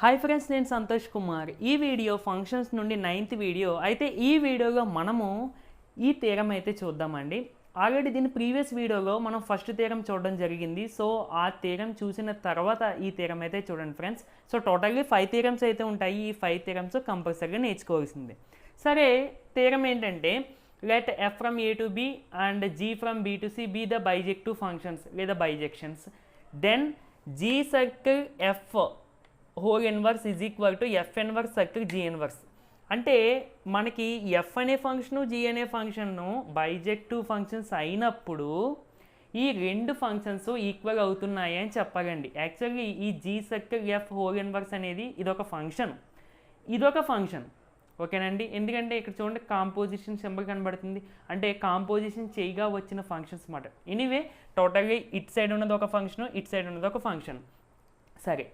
Hi friends, నేను సంతోష్ కుమార్. ఈ video functions నుండి 9th వీడియో. అయితే ఈ వీడియోలో మనము ఈ థీరం అయితే చూద్దామండి. ఆల్రెడీ దీని ప్రీవియస్ వీడియోలో మనం ఫస్ట్ థీరం చూడడం జరిగింది. సో ఆ థీరం చూసిన తర్వాత ఈ థీరం అయితే చూడండి ఫ్రెండ్స్. సో టోటల్లీ 5 థీరమ్స్ అయితే ఉంటాయి. ఈ 5 థీరమ్స్ కంపల్సరీగా నేర్చుకోవాల్సిందే. సరే, థీరం ఏంటంటే let f from a to b and g from b to c be the bijective functions లేదా bijections, then g circle f whole inverse is equal to f inverse circle g inverse. అంటే మనకి f అనే function g అనే ఫంక్షన్ను bijective functions అయినప్పుడు ఈ రెండు functions equal అవుతున్నాయి అని చెప్పాలండి. యాక్చువల్లీ ఈ g circle f whole inverse అనేది ఇదొక ఫంక్షన్ ఓకేనండి. ఎందుకంటే ఇక్కడ చూడండి కాంపోజిషన్ సింబల్ కనబడుతుంది, అంటే కాంపోజిషన్ చేయగా వచ్చిన ఫంక్షన్స్ అన్నమాట. ఎనీవే టోటల్గా ఇట్ సైడ్ ఉన్నది ఒక ఫంక్షన్, ఇట్ సైడ్ ఉన్నది ఒక ఫంక్షన్. సరే,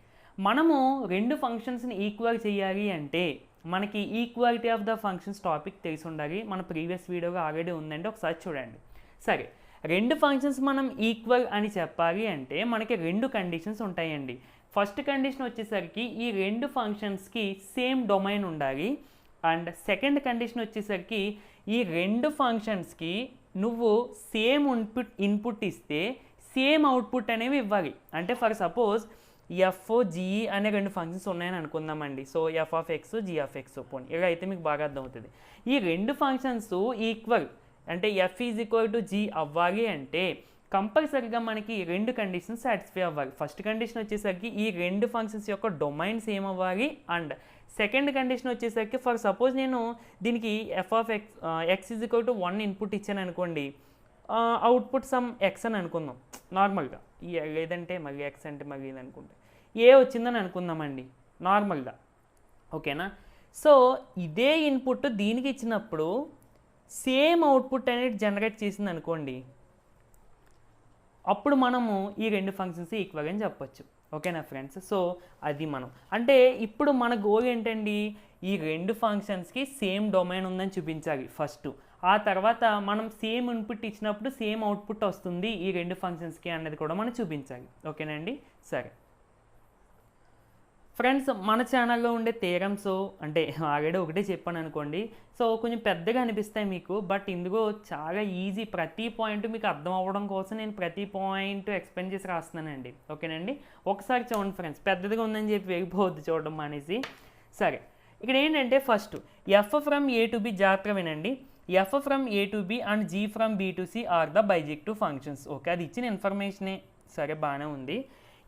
మనము రెండు ఫంక్షన్స్ని ఈక్వల్ చేయాలి అంటే మనకి equality of the functions topic తెలిసి ఉండాలి. మన ప్రీవియస్ వీడియోగా ఆల్రెడీ ఉందండి, ఒకసారి చూడండి. సరే, రెండు ఫంక్షన్స్ మనం ఈక్వల్ అని చెప్పాలి అంటే మనకి రెండు కండిషన్స్ ఉంటాయండి. ఫస్ట్ కండిషన్ వచ్చేసరికి ఈ రెండు ఫంక్షన్స్కి సేమ్ డొమైన్ ఉండాలి. అండ్ సెకండ్ కండిషన్ వచ్చేసరికి ఈ రెండు ఫంక్షన్స్కి నువ్వు సేమ్ ఇన్పుట్ ఇస్తే సేమ్ అవుట్పుట్ అనేవి ఇవ్వాలి. అంటే ఫర్ సపోజ్ ఎఫ్ జిఈ అనే రెండు ఫంక్షన్స్ ఉన్నాయని అనుకుందామండి. So f of X G of x పోనీ, ఇలా అయితే మీకు బాగా అర్థమవుతుంది. ఈ రెండు ఫంక్షన్స్ ఈక్వల్ అంటే f is equal to g అవ్వాలి అంటే కంపల్సరీగా మనకి రెండు కండిషన్స్ సాటిస్ఫై అవ్వాలి. ఫస్ట్ కండిషన్ వచ్చేసరికి ఈ రెండు ఫంక్షన్స్ యొక్క డొమైన్ సేమ్ అవ్వాలి. అండ్ సెకండ్ కండిషన్ వచ్చేసరికి ఫర్ సపోజ్ నేను దీనికి f of X is equal to 1 input ఇచ్చాను అనుకోండి, అవుట్పుట్ సమ్ ఎక్స్ అని అనుకుందాం నార్మల్గా. లేదంటే మళ్ళీ ఎక్స్ అంటే మళ్ళీ ఇది అనుకుంటే ఏ వచ్చిందని అనుకుందామండి నార్మల్గా, ఓకేనా. సో ఇదే ఇన్పుట్ దీనికి ఇచ్చినప్పుడు సేమ్ అవుట్పుట్ అనేది జనరేట్ చేసింది అనుకోండి, అప్పుడు మనము ఈ రెండు ఫంక్షన్స్ ఈక్వల్ అని చెప్పొచ్చు. ఓకేనా ఫ్రెండ్స్. సో అది మనం అంటే ఇప్పుడు మన గోల్ ఏంటండి, ఈ రెండు ఫంక్షన్స్కి సేమ్ డొమైన్ ఉందని చూపించాలి ఫస్ట్. ఆ తర్వాత మనం సేమ్ ఇన్పుట్ ఇచ్చినప్పుడు సేమ్ అవుట్పుట్ వస్తుంది ఈ రెండు ఫంక్షన్స్కి అన్నది కూడా మనం చూపించాలి. ఓకేనండి. సరే ఫ్రెండ్స్, మన ఛానల్లో ఉండే థీరమ్స్ అంటే ఆల్రెడీ ఒకటే చెప్పాను అనుకోండి, సో కొంచెం పెద్దగా అనిపిస్తాయి మీకు. బట్ ఇందులో చాలా ఈజీ, ప్రతి పాయింట్ మీకు అర్థం అవ్వడం కోసం నేను ప్రతి పాయింట్ ఎక్స్ప్లెయిన్ చేసి రాస్తున్నానండి. ఓకేనండి. ఒకసారి చూడండి ఫ్రెండ్స్, పెద్దదిగా ఉందని చెప్పి వెళ్ళిపోవద్దు చూడడం మానేసి. సరే, ఇక్కడ ఏంటంటే first F from A to B, జాగ్రత్తగా వినండి. F from A to B and G from B to C are the bijective functions. Okay, అది ఇచ్చిన ఇన్ఫర్మేషనే. సరే, బాగానే ఉంది.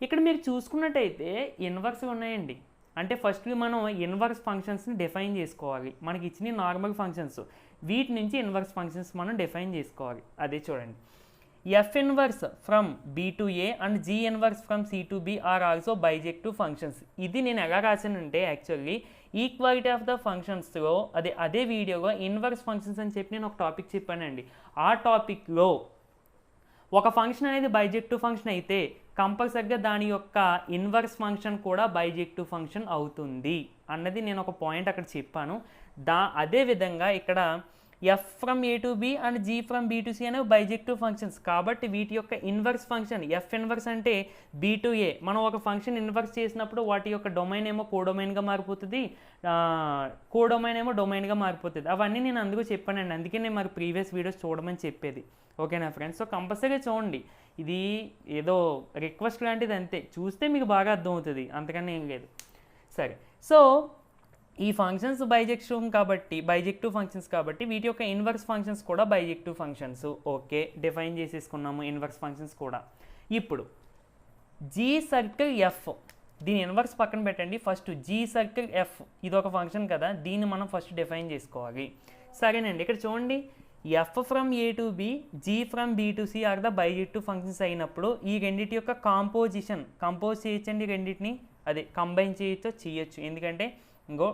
ఇక్కడ మీరు చూసుకున్నట్టయితే ఇన్వర్స్ ఉన్నాయండి. అంటే ఫస్ట్ మనం ఇన్వర్స్ ఫంక్షన్స్ని డిఫైన్ చేసుకోవాలి. మనకి ఇచ్చిన నార్మల్ ఫంక్షన్స్, వీటి నుంచి ఇన్వర్స్ ఫంక్షన్స్ మనం డిఫైన్ చేసుకోవాలి. అదే చూడండి, F inverse from B to A and G inverse from C to B are also bijective functions. ఇది నేను ఎలా రాశానంటే యాక్చువల్లీ ఈక్వాలిటీ ఆఫ్ ద ఫంక్షన్స్లో అదే వీడియోలో ఇన్వర్స్ ఫంక్షన్స్ అని చెప్పి నేను ఒక టాపిక్ చెప్పానండి. ఆ టాపిక్లో ఒక ఫంక్షన్ అనేది బైజెక్టివ్ ఫంక్షన్ అయితే కంపల్సరిగా దాని యొక్క ఇన్వర్స్ ఫంక్షన్ కూడా బైజెక్టివ్ ఫంక్షన్ అవుతుంది అన్నది నేను ఒక పాయింట్ అక్కడ చెప్పాను. అదేవిధంగా ఇక్కడ F from A to B and G from B to C అనేవి బైజెక్టివ్ ఫంక్షన్స్. కాబట్టి వీటి యొక్క ఇన్వర్స్ ఫంక్షన్ ఎఫ్ ఇన్వర్స్ అంటే బి టు ఏ. మనం ఒక ఫంక్షన్ ఇన్వర్స్ చేసినప్పుడు వాటి యొక్క డొమైన్ ఏమో కోడొమైన్గా మారిపోతుంది, కోడొమైన్ ఏమో డొమైన్గా మారిపోతుంది. అవన్నీ నేను అందుకు చెప్పానండి, అందుకే నేను మరి ప్రీవియస్ వీడియోస్ చూడమని చెప్పేది. ఓకేనా ఫ్రెండ్స్. సో కంపల్సరీగా చూడండి, ఇది ఏదో రిక్వెస్ట్ లాంటిది అంతే, చూస్తే మీకు బాగా అర్థమవుతుంది, అంతకన్నా ఏం లేదు. సరే, సో ఈ ఫంక్షన్స్ బైజెక్టివ్ ఫంక్షన్స్ కాబట్టి వీటి యొక్క ఇన్వర్స్ ఫంక్షన్స్ కూడా బైజెక్టివ్ ఫంక్షన్స్. ఓకే, డిఫైన్ చేసేసుకున్నాము ఇన్వర్స్ ఫంక్షన్స్ కూడా. ఇప్పుడు జీ సర్కిల్ ఎఫ్, దీని ఇన్వర్స్ పక్కన పెట్టండి. ఫస్ట్ జీ సర్కిల్ ఎఫ్ ఇది ఒక ఫంక్షన్ కదా, దీన్ని మనం ఫస్ట్ డిఫైన్ చేసుకోవాలి. సరేనండి, ఇక్కడ చూడండి, F from A to B, G from B to C are the bijective functions అయినప్పుడు ఈ రెండింటి యొక్క కంపోజ్ చేయొచ్చండి. రెండింటిని కంబైన్ చేయొచ్చు. ఎందుకంటే ఇంకో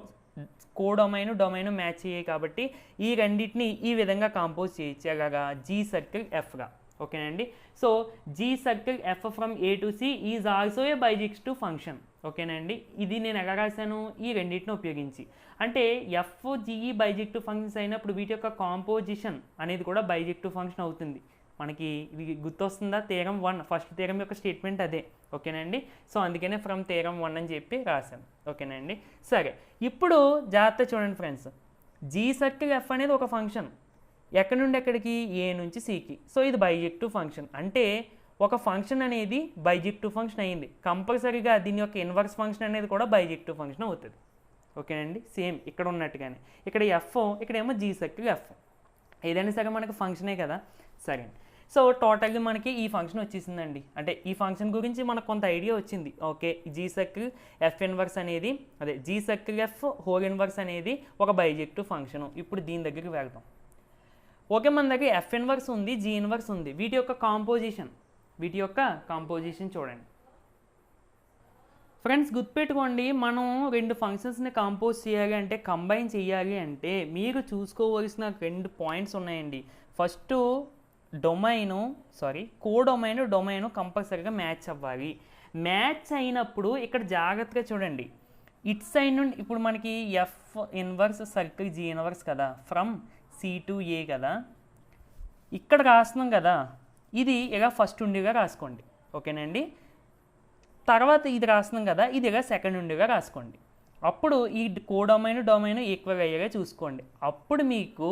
డొమైన్ మ్యాచ్ అయ్యాయి కాబట్టి ఈ రెండింటిని ఈ విధంగా కంపోజ్ చేయొచ్చు. అలాగా జీ సర్కిల్ ఎఫ్గా. ఓకేనండి. So g circle f from A to C is also a bijective function. ఓకేనండి. ఇది నేను ఎలా రాశాను, ఈ రెండింటిని ఉపయోగించి. అంటే ఎఫ్ జీఈ బైజెక్టివ్ ఫంక్షన్స్ అయినప్పుడు వీటి యొక్క కాంపోజిషన్ అనేది కూడా బైజెక్టివ్ ఫంక్షన్ అవుతుంది. మనకి ఇది గుర్తొస్తుందా? థీరం 1 ఫస్ట్ థీరం యొక్క స్టేట్మెంట్ అదే. ఓకేనండి. సో అందుకనే ఫ్రమ్ థీరం 1 అని చెప్పి రాశాను. ఓకేనండి. సరే, ఇప్పుడు జాగ్రత్త చూడండి ఫ్రెండ్స్. జీ సర్కిల్ ఎఫ్ అనేది ఒక ఫంక్షన్, ఎక్కడి నుండి ఎక్కడికి? ఏ నుంచి సికి. సో ఇది బైజెక్టివ్ ఫంక్షన్. అంటే ఒక ఫంక్షన్ అనేది బైజెక్టివ్ ఫంక్షన్ అయ్యింది, కంపల్సరీగా దీని యొక్క ఇన్వర్స్ ఫంక్షన్ అనేది కూడా బైజెక్టివ్ ఫంక్షన్ అవుతుంది. ఓకేనండి. సేమ్ ఇక్కడ ఉన్నట్టుగానే ఇక్కడ ఎఫ్, ఇక్కడేమో జీ సర్కిల్ ఎఫ్. ఏదైనా సరే మనకి ఫంక్షనే కదా. సరే, సో టోటల్గా మనకి ఈ ఫంక్షన్ వచ్చేసిందండి. అంటే ఈ ఫంక్షన్ గురించి మనకు కొంత ఐడియా వచ్చింది. Okay, G circle F inverse అనేది, అదే G circle F whole inverse అనేది ఒక బైజెక్టివ్ ఫంక్షను. ఇప్పుడు దీని దగ్గరికి వెళ్తాం. ఓకే, మన దగ్గర ఎఫ్ ఇన్వర్స్ ఉంది, జీ ఇన్వర్స్ ఉంది. వీటి యొక్క కాంపోజిషన్ చూడండి ఫ్రెండ్స్. గుర్తుపెట్టుకోండి, మనం రెండు ఫంక్షన్స్ని కంపోజ్ చేయాలి అంటే, కంబైన్ చేయాలి అంటే మీరు చూసుకోవాల్సిన 2 పాయింట్స్ ఉన్నాయండి. ఫస్ట్ డొమైను కంపల్సరీగా మ్యాచ్ అవ్వాలి. మ్యాచ్ అయినప్పుడు ఇక్కడ జాగ్రత్తగా చూడండి, ఇట్ సైడ్ నుండి ఇప్పుడు మనకి F inverse circle G inverse కదా, ఫ్రమ్ సి టు ఏ కదా, ఇక్కడ రాస్తున్నాం కదా, ఇది ఇలా ఫస్ట్ ఉండిగా రాసుకోండి. ఓకేనండి. తర్వాత ఇది రాస్తున్నాం కదా, ఇది ఇలా సెకండ్ ఉండిగా రాసుకోండి. అప్పుడు ఈ డొమైన్ ఈక్వల్ అయ్యేగా చూసుకోండి. అప్పుడు మీకు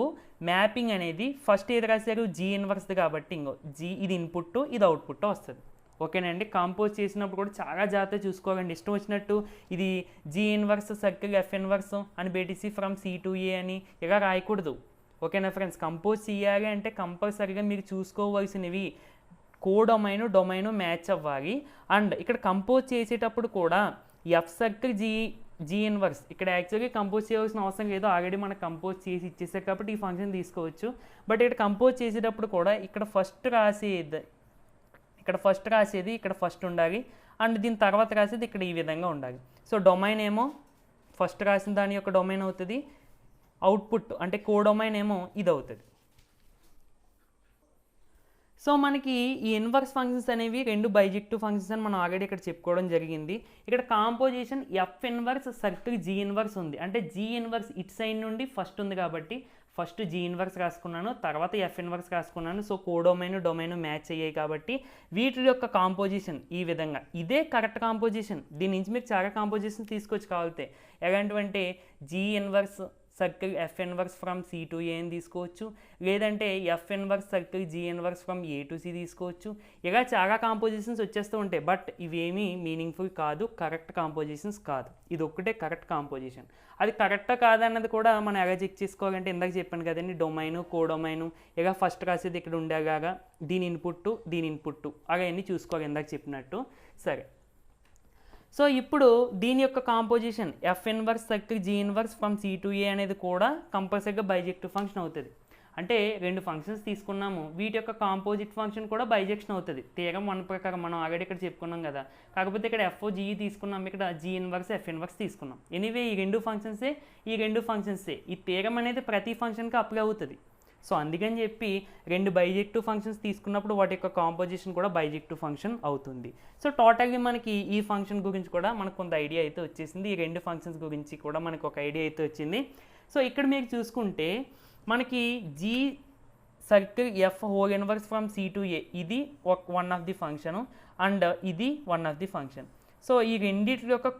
మ్యాపింగ్ అనేది ఫస్ట్ ఏది రాశారు? జీ ఇన్వర్స్ది కాబట్టి ఇంకో జీ, ఇది ఇన్పుట్, ఇది అవుట్పుట్ వస్తుంది. ఓకేనండి. కంపోజ్ చేసినప్పుడు కూడా చాలా జాగ్రత్తగా చూసుకోవాలండి. ఇష్టం వచ్చినట్టు ఇది G inverse circle F inverse అని పెట్టేసి ఫ్రమ్ సి టు ఏ అని ఇలా రాయకూడదు. ఓకేనా ఫ్రెండ్స్? కంపోజ్ చేయాలి అంటే కంపల్సరీగా మీరు చూసుకోవాల్సినవి డొమైను మ్యాచ్ అవ్వాలి. అండ్ ఇక్కడ కంపోజ్ చేసేటప్పుడు కూడా ఎఫ్ సర్కిల్ జీ ఇన్వర్స్ ఇక్కడ యాక్చువల్గా కంపోజ్ చేయాల్సిన అవసరం లేదు, ఆల్రెడీ మనకు కంపోజ్ చేసి ఇచ్చేసారు కాబట్టి ఈ ఫంక్షన్ తీసుకోవచ్చు. బట్ ఇక్కడ కంపోజ్ చేసేటప్పుడు కూడా ఇక్కడ ఫస్ట్ రాసేది ఇక్కడ ఫస్ట్ ఉండాలి, అండ్ దీని తర్వాత రాసేది ఇక్కడ ఈ విధంగా ఉండాలి. సో డొమైన్ ఏమో ఫస్ట్ రాసిన దాని యొక్క డొమైన్ అవుతుంది, అవుట్పుట్ అంటే డొమైన్ ఏమో ఇది అవుతుంది. సో మనకి ఈ ఇన్వర్స్ ఫంక్షన్స్ అనేవి 2 బైజెక్టివ్ ఫంక్షన్స్ అని మనం ఆల్రెడీ ఇక్కడ చెప్పుకోవడం జరిగింది. ఇక్కడ composition F inverse circle G inverse ఉంది. అంటే జీ ఇన్వర్స్ ఇట్ సైడ్ నుండి ఫస్ట్ ఉంది కాబట్టి ఫస్ట్ జీ ఇన్వర్స్ రాసుకున్నాను, తర్వాత ఎఫ్ ఇన్వర్స్ రాసుకున్నాను. సో డొమైన్ మ్యాచ్ అయ్యాయి కాబట్టి వీటి యొక్క కాంపోజిషన్ ఈ విధంగా, ఇదే కరెక్ట్ కాంపోజిషన్. దీని నుంచి మీకు చాలా కాంపోజిషన్ తీసుకొచ్చి కావాలితే ఎలాంటివంటే g inverse circle F inverse from C to A అని తీసుకోవచ్చు, లేదంటే f inverse circle G inverse from A to C తీసుకోవచ్చు. ఇలా చాలా కాంపోజిషన్స్ వచ్చేస్తూ ఉంటాయి. బట్ ఇవేమీ మీనింగ్ఫుల్ కాదు, కరెక్ట్ కాంపోజిషన్స్ కాదు. ఇది ఒక్కటే కరెక్ట్ కాంపోజిషన్. అది కరెక్టా కాదన్నది కూడా మనం ఎలా చెక్ చేసుకోవాలంటే ఇందాక చెప్పాను కదండి, డొమైను ఇలా ఫస్ట్ రాసేది ఇక్కడ ఉండేలాగా దీని ఇన్పుట్ అలా అన్నీ చూసుకోవాలి ఇందాక చెప్పినట్టు. సరే, సో ఇప్పుడు దీని యొక్క composition F inverse circle G inverse from C to A అనేది కూడా కంపల్సరీగా బైజెక్టివ్ ఫంక్షన్ అవుతుంది. అంటే 2 ఫంక్షన్స్ తీసుకున్నాము, వీటి యొక్క కాంపోజిట్ ఫంక్షన్ కూడా బైజెక్షన్ అవుతుంది. థీరం 1 ప్రకారం మనం ఆల్రెడీ ఇక్కడ చెప్పుకున్నాం కదా. కాకపోతే ఇక్కడ ఎఫ్ జీ తీసుకున్నాం, ఇక్కడ జీ ఇన్వర్స్ ఎఫ్ ఇన్వర్స్ తీసుకున్నాం. ఎనీవే ఈ 2 ఫంక్షన్సే ఈ థీరం అనేది ప్రతి ఫంక్షన్కి అప్లై అవుతుంది. సో అందుకని చెప్పి 2 బైజెక్టివ్ ఫంక్షన్స్ తీసుకున్నప్పుడు వాటి యొక్క కాంపోజిషన్ కూడా బైజెక్టివ్ ఫంక్షన్ అవుతుంది. సో టోటల్గా మనకి ఈ ఫంక్షన్ గురించి కూడా మనకు కొంత ఐడియా అయితే వచ్చేసింది. ఈ 2 ఫంక్షన్స్ గురించి కూడా మనకు ఒక ఐడియా అయితే వచ్చింది. సో ఇక్కడ మీరు చూసుకుంటే మనకి g circle F whole inverse from C to A ఇది one of the function, and ఇది one of the function. So ఈ రెండింటి యొక్క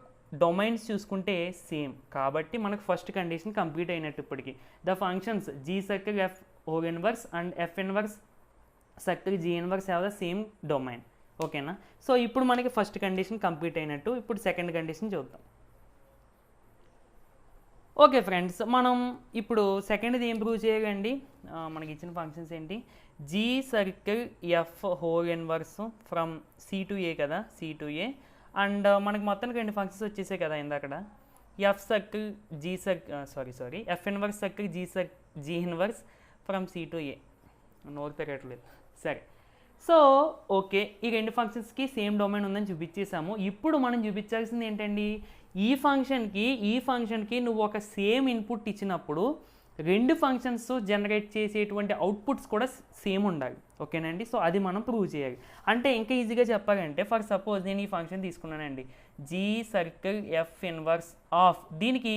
డొమైన్స్ చూసుకుంటే సేమ్ కాబట్టి మనకు ఫస్ట్ కండిషన్ కంప్లీట్ అయినట్టు. ఇప్పటికి the functions G circle F whole inverse and F inverse circle G inverse have the same domain. ఓకేనా? సో ఇప్పుడు మనకి ఫస్ట్ కండిషన్ కంప్లీట్ అయినట్టు. ఇప్పుడు సెకండ్ కండిషన్ చూద్దాం. ఓకే ఫ్రెండ్స్, మనం ఇప్పుడు సెకండ్ది ఏం ప్రూవ్ చేయాలండి? మనకి ఇచ్చిన ఫంక్షన్స్ ఏంటి? G circle F whole inverse from C to A కదా, సి టు ఏ. అండ్ మనకి మొత్తానికి 2 ఫంక్షన్స్ వచ్చేసాయి కదా ఇందాక. F circle F inverse circle G inverse from C to A. నోరు పెరగట్లేదు. సరే, సో ఓకే, ఈ 2 ఫంక్షన్స్కి సేమ్ డొమైన్ ఉందని చూపించేసాము. ఇప్పుడు మనం చూపించాల్సింది ఏంటండి? ఈ ఫంక్షన్కి నువ్వు ఒక సేమ్ ఇన్పుట్ ఇచ్చినప్పుడు 2 ఫంక్షన్స్ జనరేట్ చేసేటువంటి అవుట్పుట్స్ కూడా సేమ్ ఉండాలి. ఓకేనండి? సో అది మనం ప్రూవ్ చేయాలి. అంటే ఇంకా ఈజీగా చెప్పాలంటే, ఫర్ సపోజ్ నేను ఈ ఫంక్షన్ తీసుకున్నానండి, G circle F inverse of, దీనికి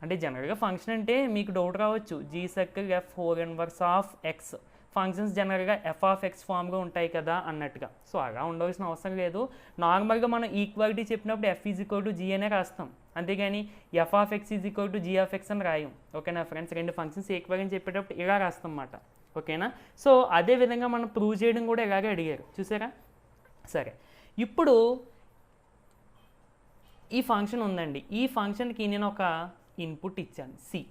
అంటే జనరల్గా ఫంక్షన్ అంటే మీకు డౌట్ రావచ్చు, G circle F whole inverse of X functions జనరల్గా ఎఫ్ ఆఫ్ ఎక్స్ ఫామ్గా ఉంటాయి కదా అన్నట్టుగా. సో అలా ఉండవలసిన అవసరం లేదు. నార్మల్గా మనం ఈక్వాలిటీ చెప్పినప్పుడు F is equal to G అనే రాస్తాం, అంతేగాని F of X is equal to G of X అని రాయం. ఓకేనా ఫ్రెండ్స్, రెండు ఫంక్షన్స్ ఈక్వల్ అని చెప్పేటప్పుడు ఇలా రాస్తాం అన్నమాట. ఓకేనా, సో అదే విధంగా మనం ప్రూవ్ చేయడం కూడా ఇలాగే అడిగారు, చూసారా. సరే, ఇప్పుడు ఈ ఫంక్షన్ ఉందండి. ఈ ఫంక్షన్కి నేను ఒక ఇన్పుట్ ఇచ్చాను సి.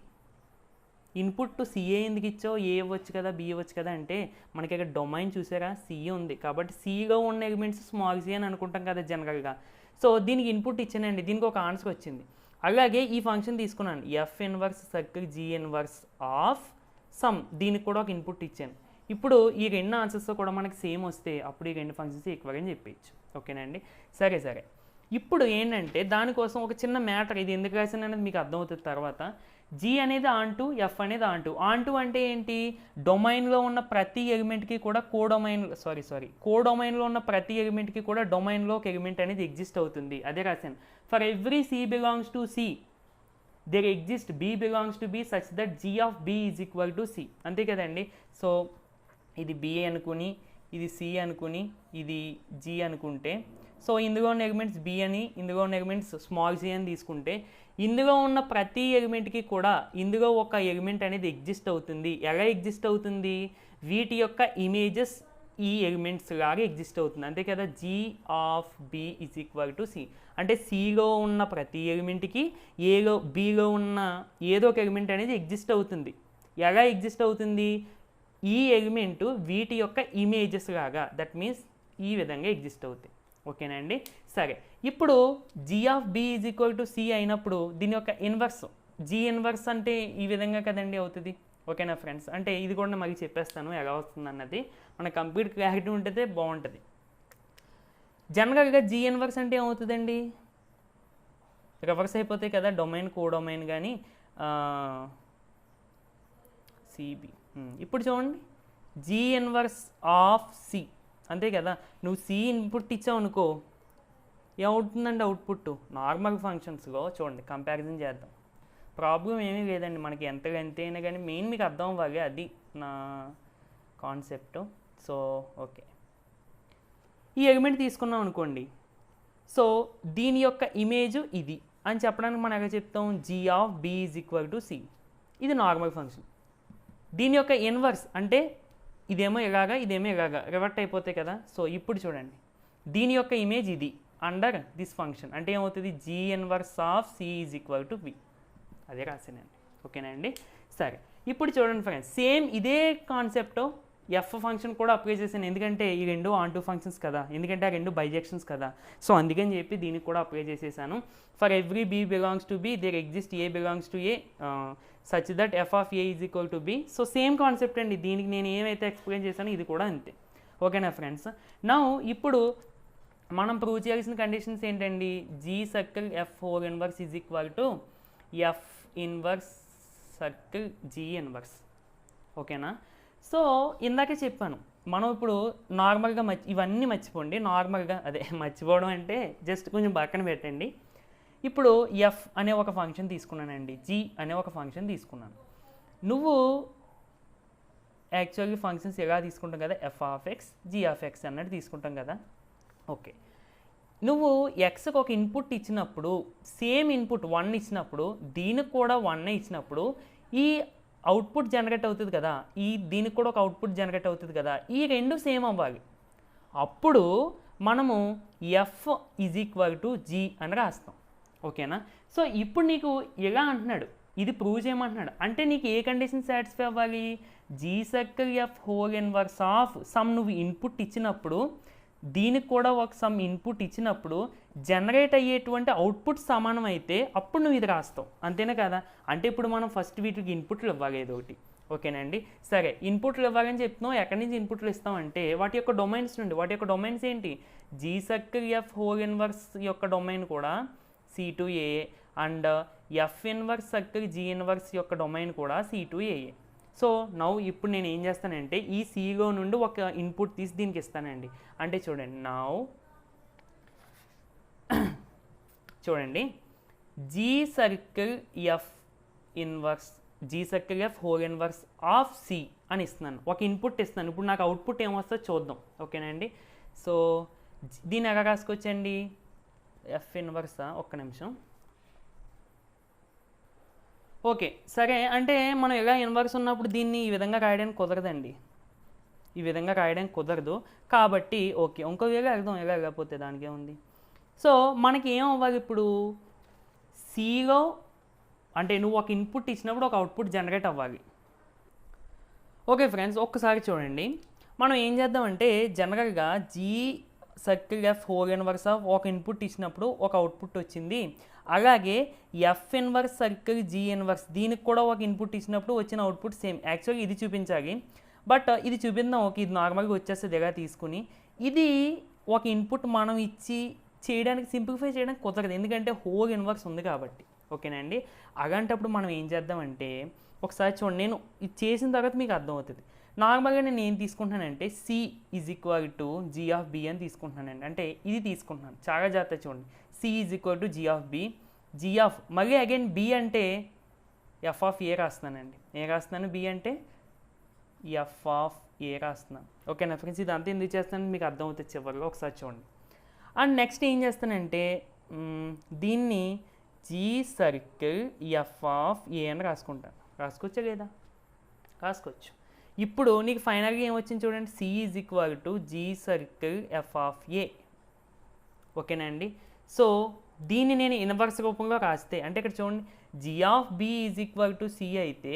ఇన్పుట్ సిఏ ఎందుకు ఇచ్చావు, ఏ ఇవ్వచ్చు కదా, బి ఇవ్వచ్చు కదా అంటే మనకి ఇక్కడ డొమైన్ చూసారా సిఏ ఉంది కాబట్టి సిలో ఉన్న ఎలిమెంట్స్ స్మాల్ సి అని అనుకుంటాం కదా జనరల్గా. సో దీనికి ఇన్పుట్ ఇచ్చానండి, దీనికి ఒక ఆన్సర్ వచ్చింది. అలాగే ఈ ఫంక్షన్ తీసుకున్నాను F inverse circle G inverse of some, దీనికి కూడా ఒక ఇన్పుట్ ఇచ్చాను. ఇప్పుడు ఈ రెండు ఆన్సర్స్ కూడా మనకి సేమ్ వస్తే అప్పుడు ఈ రెండు ఫంక్షన్స్ ఈక్వల్ అని చెప్పేయచ్చు. ఓకేనండి, సరే సరే. ఇప్పుడు ఏంటంటే దానికోసం ఒక చిన్న మ్యాటర్, ఇది ఎందుకు రాసాను అనేది మీకు అర్థమవుతుంది తర్వాత. జీ అనేది ఆన్టు, ఎఫ్ అనేది ఆన్టు. ఆన్టు అంటే ఏంటి, డొమైన్లో ఉన్న ప్రతి ఎలిమెంట్కి కూడా కోడొమైన్లో ఉన్న ప్రతి ఎలిమెంట్కి కూడా డొమైన్లో ఒక ఎలిమెంట్ అనేది ఎగ్జిస్ట్ అవుతుంది, అదే రాశాను. For every C belongs to C there exist B belongs to B such that G of B is equal to C, అంతే కదండి. సో ఇది బి అనుకుని, ఇది సి అనుకుని, ఇది జీ అనుకుంటే, సో ఇందులో ఉన్న ఎలిమెంట్స్ బి అని, ఇందులో ఉన్న ఎలిమెంట్స్ స్మాల్ సి అని తీసుకుంటే, ఇందులో ఉన్న ప్రతి ఎలిమెంట్కి కూడా ఇందులో ఒక ఎలిమెంట్ అనేది ఎగ్జిస్ట్ అవుతుంది. ఎలా ఎగ్జిస్ట్ అవుతుంది, వీటి యొక్క ఇమేజెస్ ఈ ఎలిమెంట్స్ లాగా ఎగ్జిస్ట్ అవుతుంది, అంతే కదా. G of B is equal to C అంటే సిలో ఉన్న ప్రతి ఎలిమెంట్కి బిలో ఉన్న ఏదో ఒక ఎలిమెంట్ అనేది ఎగ్జిస్ట్ అవుతుంది. ఎలా ఎగ్జిస్ట్ అవుతుంది, ఈ ఎలిమెంట్ వీటి యొక్క ఇమేజెస్ లాగా, దట్ మీన్స్ ఈ విధంగా ఎగ్జిస్ట్ అవుతాయి. ఓకేనండి, సరే. ఇప్పుడు G of B is equal to C అయినప్పుడు దీని యొక్క ఇన్వర్స్, జీ ఇన్వర్స్ అంటే ఈ విధంగా కదండి అవుతుంది. ఓకేనా ఫ్రెండ్స్, అంటే ఇది కూడా మళ్ళీ చెప్పేస్తాను ఎలా వస్తుంది అన్నది, మన కంప్లీట్ క్లారిటీ ఉంటే బాగుంటుంది. జనరల్గా జీ ఇన్వర్స్ అంటే ఏమవుతుందండి, రివర్స్ అయిపోతాయి కదా, డొమైన్ కోడొమైన్ కానీ సిబి. ఇప్పుడు చూడండి, జీ ఇన్వర్స్ ఆఫ్ సి, అంతే కదా. నువ్వు సి ఇన్పుట్ ఇచ్చావు అనుకో, ఏమవుతుందండి అవుట్పుట్, నార్మల్ ఫంక్షన్స్లో చూడండి కంపారిజన్ చేద్దాం. ప్రాబ్లం ఏమీ లేదండి, మనకి ఎంత అయినా కానీ మెయిన్ మీకు అర్థం అవ్వాలి, అది నా కాన్సెప్ట్. సో ఓకే, ఈ ఎలిమెంట్ తీసుకున్నాం అనుకోండి, సో దీని యొక్క ఇమేజ్ ఇది అని చెప్పడానికి మనం ఎలా చెప్తాం, G of B is equal to C, ఇది నార్మల్ ఫంక్షన్. దీని యొక్క ఇన్వర్స్ అంటే ఇదేమో ఇలాగా, ఇదేమో ఇలాగా రివర్ట్ అయిపోతాయి కదా. సో ఇప్పుడు చూడండి, దీని యొక్క ఇమేజ్ ఇది అండర్ దిస్ ఫంక్షన్ అంటే ఏమవుతుంది, G inverse of C is equal to B, అదే రాసానండి. ఓకేనండి, సరే. ఇప్పుడు చూడండి ఫ్రెండ్స్, సేమ్ ఇదే కాన్సెప్ట్ ఎఫ్ ఫంక్షన్ కూడా అప్లై చేశాను, ఎందుకంటే ఈ రెండు ఆన్ టూ ఫంక్షన్స్ కదా, ఎందుకంటే ఆ రెండు బైజెక్షన్స్ కదా. సో అందుకని చెప్పి దీనికి కూడా అప్లై చేసేసాను. For every B belongs to B there exist A belongs to A such that F of A is equal to B. So same concept అండి, దీనికి నేను ఏమైతే ఎక్స్ప్లెయిన్ చేశానో ఇది కూడా అంతే. ఓకేనా ఫ్రెండ్స్, నౌ ఇప్పుడు మనం ప్రూవ్ చేయాల్సిన కండిషన్స్ ఏంటండి, G circle F whole inverse is equal to F inverse circle G inverse. ఓకేనా, సో ఇందాకే చెప్పాను, మనం ఇప్పుడు నార్మల్గా ఇవన్నీ మర్చిపోండి, నార్మల్గా అదే మర్చిపోవడం అంటే జస్ట్ కొంచెం పక్కన పెట్టండి. ఇప్పుడు ఎఫ్ అనే ఒక ఫంక్షన్ తీసుకున్నానండి, జీ అనే ఒక ఫంక్షన్ తీసుకున్నాను. నువ్వు యాక్చువల్గా ఫంక్షన్స్ ఎలా తీసుకుంటాం కదా, F of X G of X అన్నట్టు తీసుకుంటాం కదా. ఓకే, నువ్వు ఎక్స్కి ఒక ఇన్పుట్ ఇచ్చినప్పుడు, సేమ్ ఇన్పుట్ 1 ఇచ్చినప్పుడు, దీనికి కూడా 1 ఇచ్చినప్పుడు ఈ అవుట్పుట్ జనరేట్ అవుతుంది కదా, దీనికి కూడా ఒక అవుట్పుట్ జనరేట్ అవుతుంది కదా, ఈ రెండు సేమ్ అవ్వాలి. అప్పుడు మనము F is equal to G అని రాస్తాం. ఓకేనా, సో ఇప్పుడు నీకు ఎలా అంటున్నాడు, ఇది ప్రూవ్ చేయమంటున్నాడు అంటే నీకు ఏ కండిషన్ సాటిస్ఫై అవ్వాలి, G circle F whole inverse of some నువ్వు ఇన్పుట్ ఇచ్చినప్పుడు, దీనికి కూడా ఒక సమ్ ఇన్పుట్ ఇచ్చినప్పుడు జనరేట్ అయ్యేటువంటి అవుట్పుట్ సమానం అయితే అప్పుడు నువ్వు ఇది రాస్తావు, అంతేనా కదా. అంటే ఇప్పుడు మనం ఫస్ట్ వీటికి ఇన్పుట్లు ఇవ్వాలి ఏదో ఒకటి. ఓకేనండి, సరే. ఇన్పుట్లు ఇవ్వాలని చెప్తున్నావు, ఎక్కడి నుంచి ఇన్పుట్లు ఇస్తామంటే వాటి యొక్క డొమైన్స్ నుండి. వాటి యొక్క డొమైన్స్ ఏంటి, G circle F whole inverse యొక్క డొమైన్ కూడా C2A and F inverse circle G inverse యొక్క డొమైన్ కూడా C2A. సో నౌ ఇప్పుడు నేను ఏం చేస్తానంటే ఈ సిలో నుండి ఒక ఇన్పుట్ తీసి దీనికి ఇస్తానండి. అంటే చూడండి, నౌ చూడండి, G circle F inverse G circle F whole inverse of C అని ఇస్తున్నాను, ఒక ఇన్పుట్ ఇస్తున్నాను. ఇప్పుడు నాకు అవుట్పుట్ ఏమొస్తుందో చూద్దాం. ఓకేనండి. సో దీన్ని ఎలా రాసుకోవచ్చండి, ఎఫ్ ఇన్వర్సా, ఒక్క నిమిషం. ఓకే సరే, అంటే మనం ఎలా ఇన్వర్స్ ఉన్నప్పుడు దీన్ని ఈ విధంగా రాయడానికి కుదరదండి, ఈ విధంగా రాయడానికి కుదరదు. కాబట్టి ఓకే, ఇంకో వేరే అర్థం ఎలా లేకపోతే దానికి ఏముంది. సో మనకి ఏం అవ్వాలి ఇప్పుడు, సిలో అంటే నువ్వు ఒక ఇన్పుట్ ఇచ్చినప్పుడు ఒక అవుట్పుట్ జనరేట్ అవ్వాలి. ఓకే ఫ్రెండ్స్, ఒక్కసారి చూడండి. మనం ఏం చేద్దామంటే జనరల్గా G circle F whole inverse of ఒక ఇన్పుట్ ఇచ్చినప్పుడు ఒక అవుట్పుట్ వచ్చింది. అలాగే F inverse circle G inverse దీనికి కూడా ఒక ఇన్పుట్ ఇచ్చినప్పుడు వచ్చిన అవుట్పుట్ సేమ్. యాక్చువల్గా ఇది చూపించాలి, బట్ ఇది చూపిందాం. ఓకే, ఇది నార్మల్గా వచ్చేస్తుంది ఎలా తీసుకుని. ఇది ఒక ఇన్పుట్ మనం ఇచ్చి చేయడానికి సింప్లిఫై చేయడానికి కుదరదు, ఎందుకంటే హోల్ ఇన్వర్స్ ఉంది కాబట్టి. ఓకేనండి. అలాంటప్పుడు మనం ఏం చేద్దామంటే ఒకసారి చూడండి, నేను ఇది చేసిన తర్వాత మీకు అర్థమవుతుంది. నార్మల్గా నేను ఏం తీసుకుంటున్నానంటే C is equal to G of B అని తీసుకుంటున్నానండి. అంటే ఇది తీసుకుంటున్నాను, చాలా జాగ్రత్త చూడండి. C is equal to G of B, g of మళ్ళీ అగైన్ బి అంటే ఎఫ్ ఆఫ్ ఏ రాస్తున్నానండి. ఏ రాస్తున్నాను, బి అంటే ఎఫ్ ఆఫ్ ఏ రాస్తున్నాను. ఓకేనా ఫ్రెండ్స్, ఇదంతా ఎందుకు చేస్తానని మీకు అర్థమవుతుంది చివరిలో, ఒకసారి చూడండి. అండ్ నెక్స్ట్ ఏం చేస్తానంటే దీన్ని జీ సర్కిల్ ఎఫ్ ఆఫ్ ఏ అని రాసుకుంటాను. రాసుకోవచ్చా లేదా, రాసుకోవచ్చు. ఇప్పుడు నీకు ఫైనల్గా ఏమొచ్చింది చూడండి, C is equal to g circle f of A. ఓకేనండి. సో దీన్ని నేను ఇన్వర్స్ రూపంలో రాస్తే, అంటే ఇక్కడ చూడండి, g of B is equal to C అయితే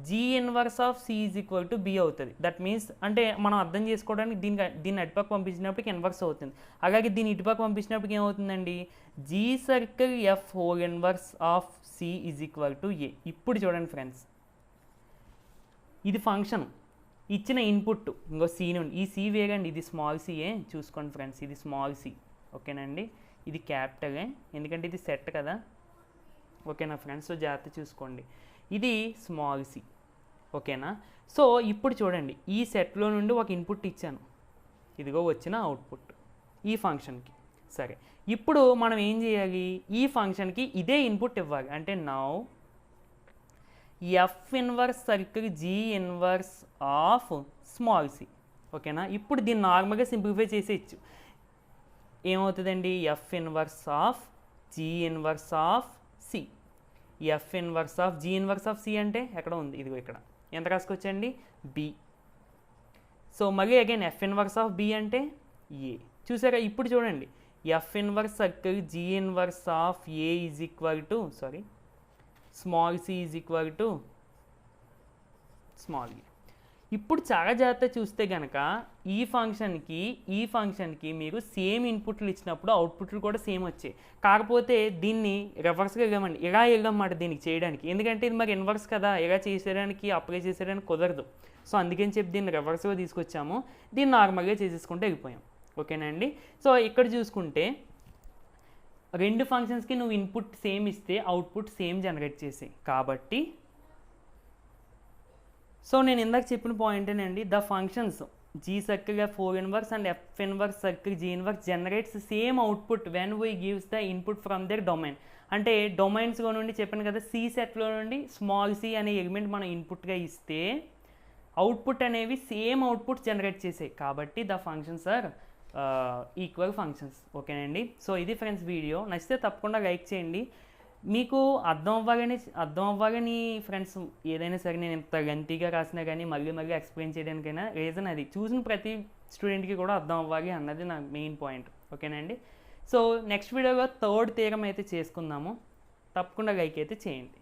g inverse of C is equal to B అవుతుంది. దట్ మీన్స్ అంటే మనం అర్థం చేసుకోవడానికి దీన్ని అటుపక్క పంపించినప్పటికి ఇన్వర్స్ అవుతుంది. అలాగే దీన్ని ఇటుపక్క పంపించినప్పటికి ఏమవుతుందండి, g circle F whole inverse of C is equal to A. ఇప్పుడు చూడండి ఫ్రెండ్స్, ఇది ఫంక్షన్ ఇచ్చిన ఇన్పుట్ ఇంకో సి నుండి, ఈ సి వేగండి, ఇది స్మాల్ సిఏ చూసుకోండి ఫ్రెండ్స్, ఇది స్మాల్ సి. ఓకేనండి, ఇది క్యాపిటలే ఎందుకంటే ఇది సెట్ కదా. ఓకేనా ఫ్రెండ్స్, సో జాగ్రత్త చూసుకోండి, ఇది స్మాల్ సి. ఓకేనా. సో ఇప్పుడు చూడండి, ఈ సెట్లో నుండి ఒక ఇన్పుట్ ఇచ్చాను, ఇదిగో వచ్చిన అవుట్పుట్ ఈ ఫంక్షన్కి. సరే, ఇప్పుడు మనం ఏం చేయాలి, ఈ ఫంక్షన్కి ఇదే ఇన్పుట్ ఇవ్వాలి. అంటే now F inverse circle G inverse of small C. ఓకేనా. ఇప్పుడు దీన్ని నార్మల్గా సింప్లిఫై చేసేయచ్చు. ఏమవుతుందండి, F inverse of G inverse of C. F inverse of G inverse of C అంటే ఎక్కడ ఉంది, ఇదిగో ఇక్కడ. ఎంత రాసుకోవచ్చండి, బి. సో మళ్ళీ again F inverse of B అంటే ఏ. చూసారా, ఇప్పుడు చూడండి, F inverse circle G inverse of A is equal to small C is equal to small ఏ. ఇప్పుడు చాలా జాగ్రత్త చూస్తే కనుక ఈ ఫంక్షన్కి మీరు సేమ్ ఇన్పుట్లు ఇచ్చినప్పుడు అవుట్పుట్లు కూడా సేమ్ వచ్చాయి. కాకపోతే దీన్ని రివర్స్గా వెళ్ళమండి, ఇలా వెళ్ళమాట దీనికి చేయడానికి, ఎందుకంటే ఇది మరి ఇన్వర్స్ కదా, ఇలా చేసేయడానికి అప్లై చేసేయడానికి కుదరదు. సో అందుకని చెప్పి దీన్ని రివర్స్గా తీసుకొచ్చాము, దీన్ని నార్మల్గా చేసేసుకుంటే వెళ్ళిపోయాం. ఓకేనండి. సో ఇక్కడ చూసుకుంటే రెండు ఫంక్షన్స్కి నువ్వు ఇన్పుట్ సేమ్ ఇస్తే అవుట్పుట్ సేమ్ జనరేట్ చేసాయి. కాబట్టి సో నేను ఇందాక చెప్పిన పాయింటేనండి, the functions G circle F whole inverse and F inverse circle G inverse generates same output when we gives the input from their domain. అంటే డొమైన్స్లో నుండి చెప్పాను కదా, సి సెట్లో నుండి స్మాల్ సి అనే ఎలిమెంట్ మనం ఇన్పుట్గా ఇస్తే అవుట్పుట్ అనేవి సేమ్ అవుట్పుట్ జనరేట్ చేసాయి. కాబట్టి the functions are equal functions. ఓకేనండి. సో ఇది ఫ్రెండ్స్ వీడియో, నచ్చితే తప్పకుండా లైక్ చేయండి. మీకు అర్థం అవ్వగాని ఫ్రెండ్స్, ఏదైనా సరే నేను ఇంత లెంతీగా రాసినా కానీ మళ్ళీ ఎక్స్ప్లెయిన్ చేయడానికైనా రీజన్ అది, చూసిన ప్రతి స్టూడెంట్కి కూడా అర్థం అవ్వాలి అన్నది నా మెయిన్ పాయింట్. ఓకేనండి. సో నెక్స్ట్ వీడియోలో థర్డ్ థియరం అయితే చేసుకుందాము, తప్పకుండా లైక్ అయితే చేయండి.